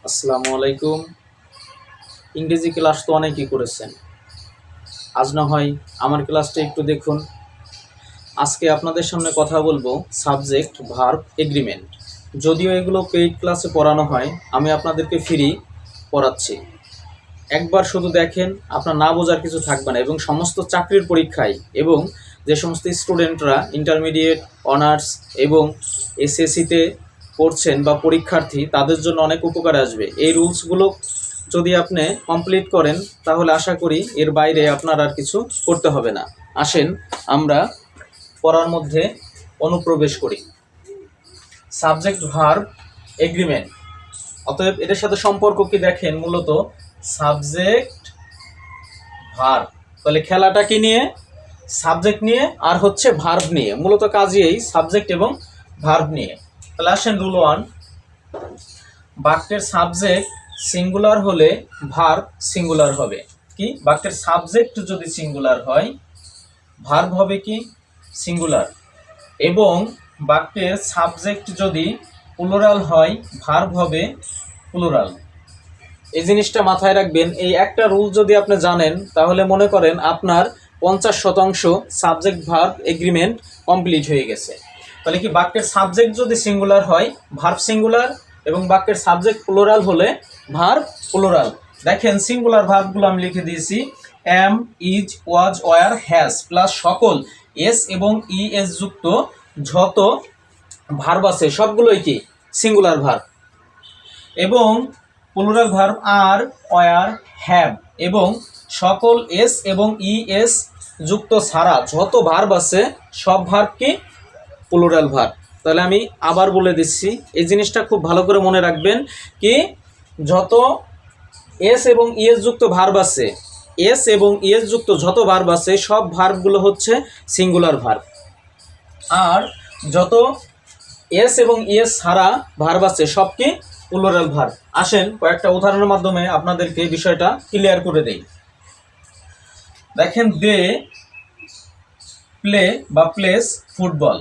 আসসালামু আলাইকুম। ইংরেজি ক্লাস তো অনেকেই করেছেন, আজ না হয় আমার ক্লাসটা একটু দেখুন। আজকে আপনাদের সামনে কথা বলবো সাবজেক্ট ভার্ব এগ্রিমেন্ট। যদিও এগুলো পেইড ক্লাসে পড়ানো হয়, আমি আপনাদেরকে ফ্রি পড়াচ্ছি। একবার শুধু দেখেন, আপনার না বোঝার কিছু থাকবে না। এবং সমস্ত চাকরির পরীক্ষায় এবং যে সমস্ত স্টুডেন্টরা ইন্টারমিডিয়েট, অনার্স এবং এসএসসিতে পড়ছেন বা পরীক্ষার্থী, তাদের জন্য অনেক উপকার আসবে। এই রুলসগুলো যদি আপনি কমপ্লিট করেন, তাহলে আশা করি এর বাইরে আপনার আর কিছু করতে হবে না। আসেন আমরা পড়ার মধ্যে অনুপ্রবেশ করি। সাবজেক্ট ভার্ব এগ্রিমেন্ট, অতএব এদের সাথে সম্পর্ক কি দেখেন, মূলত সাবজেক্ট ভার্ব। তাহলে খেলাটা কি নিয়ে? সাবজেক্ট নিয়ে আর হচ্ছে ভার্ব নিয়ে, মূলত কাজই এই সাবজেক্ট এবং ভার্ব নিয়ে। তাহলে আসেন রুল 1, বাক্যের সাবজেক্ট সিঙ্গুলার হলে ভার্ব সিঙ্গুলার হবে। কি? বাক্যের সাবজেক্ট যদি সিঙ্গুলার হয়, ভার্ব হবে কি? সিঙ্গুলার। এবং বাক্যের সাবজেক্ট যদি প্লুরাল হয়, ভার্ব হবে প্লুরাল। এই জিনিসটা মাথায় রাখবেন। এই একটা রুল যদি আপনি জানেন, তাহলে মনে করেন আপনার 50% সাবজেক্ট ভার্ব এগ্রিমেন্ট কমপ্লিট হয়ে গেছে। তাহলে কি, বাক্যের সাবজেক্ট যদি সিঙ্গুলার হয়, ভার্ব সিঙ্গুলার, এবং বাক্যের সাবজেক্ট প্লুরাল হলে ভার্ব প্লুরাল। দেখেন সিঙ্গুলার ভার্বগুলো আমি লিখে দিয়েছি, am, is, was, were, has plus সকল এস এবং ইএস যুক্ত যত ভার্ব আছে সবগুলোই কি সিঙ্গুলার ভার্ব। এবং plural verb are, were, have এবং সকল এস এবং ইএস যুক্ত ছাড়া যত ভার্ব আছে সব ভার্ব কি প্লুরাল ভার্ব। তাহলে আমি আবার বলে দিচ্ছি, এই জিনিসটা খুব ভালো করে মনে রাখবেন। কি? যত এস এবং ইএস যুক্ত ভার্ব আছে, এস এবং ইএস যুক্ত যত ভার্ব আছে সব ভার্বগুলো হচ্ছে সিঙ্গুলার ভার্ব। আর যত এস এবং ইএস ছাড়া ভার্ব আছে সব কি প্লুরাল ভার্ব। আসেন কয়েকটা উদাহরণের মাধ্যমে আপনাদেরকে বিষয়টা ক্লিয়ার করে দেই। দেখেন, দে প্লে বা প্লেস ফুটবল।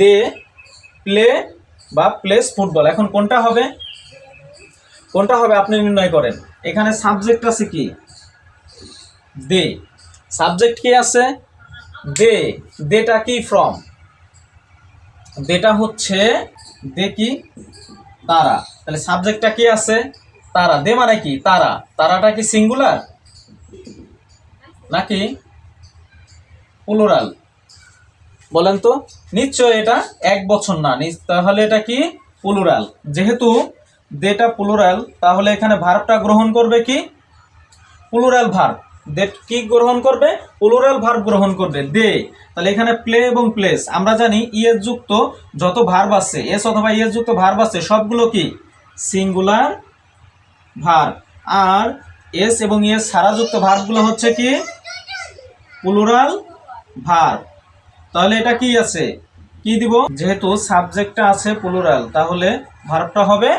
দে প্লে বা প্লেস ফুটবল। এখন কোনটা হবে? কোনটা হবে আপনি নির্ণয় করেন। এখানে সাবজেক্ট আছে কি? দে। সাবজেক্ট কি আছে? দে। দেটা কি? ফ্রম। দেটা হচ্ছে দে কি? তারা। তাহলে সাবজেক্টটা কি আছে? তারা। দে মানে কি? তারা। তারাটা কি সিঙ্গুলার নাকি প্লুরাল? বলেন তো। নিশ্চয় এটা এক বছর না, তাহলে এটা কি প্লুরাল। যেহেতু দেটা প্লুরাল, তাহলে এখানে ভার্বটা গ্রহণ করবে কি প্লুরাল ভার্ব। দে কি গ্রহণ করবে? প্লুরাল ভার্ব গ্রহণ করবে, দে। তাহলে এখানে প্লে এবং প্লেস, আমরা জানি ইএস যুক্ত যত ভার্ব আছে, এস অথবা ইএস যুক্ত ভার্ব আছে সবগুলো কি সিঙ্গুলার ভার্ব। আর এস এবং ইএস ছাড়া যুক্ত ভার্বগুলো হচ্ছে কি প্লুরাল ভার্ব। তাহলে এটা কি আছে? কি দিব? যেহেতু সাবজেক্টটা আছে প্লুরাল, তাহলে ভার্বটা হবে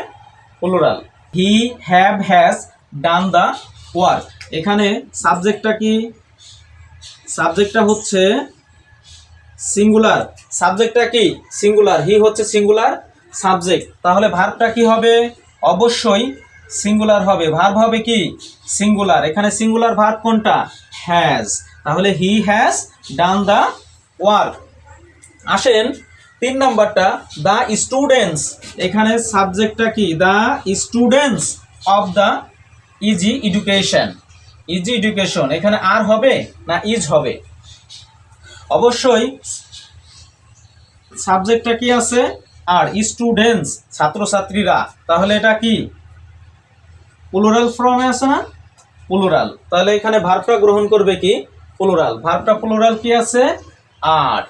plural. He have has done the work. এখানে সাবজেক্টটা কি? সাবজেক্টটা হচ্ছে সিঙ্গুলার। সাবজেক্টটা কি সিঙ্গুলার, হি হচ্ছে সিঙ্গুলার সাবজেক্ট। তাহলে ভার্বটা কি হবে? অবশ্যই সিঙ্গুলার হবে। ভার্ব হবে কি সিঙ্গুলার। এখানে সিঙ্গুলার ভার্ব কোনটা? হ্যাজ। তাহলে he has done the work. আসেন 3 নম্বরটা, দ্য স্টুডেন্টস। এখানে সাবজেক্টটা কি? The students of the easy education. Easy education, এখানে আর হবে না ইজ হবে? অবশ্যই সাবজেক্টটা কি আছে? আর। স্টুডেন্টস ছাত্রছাত্রীরা, তাহলে এটা কি প্লুরাল ফর্মে আছে না? প্লুরাল। তাহলে এখানে ভার্বটা গ্রহণ করবে কি প্লুরাল। ভার্বটা প্লুরাল কি আছে? আর।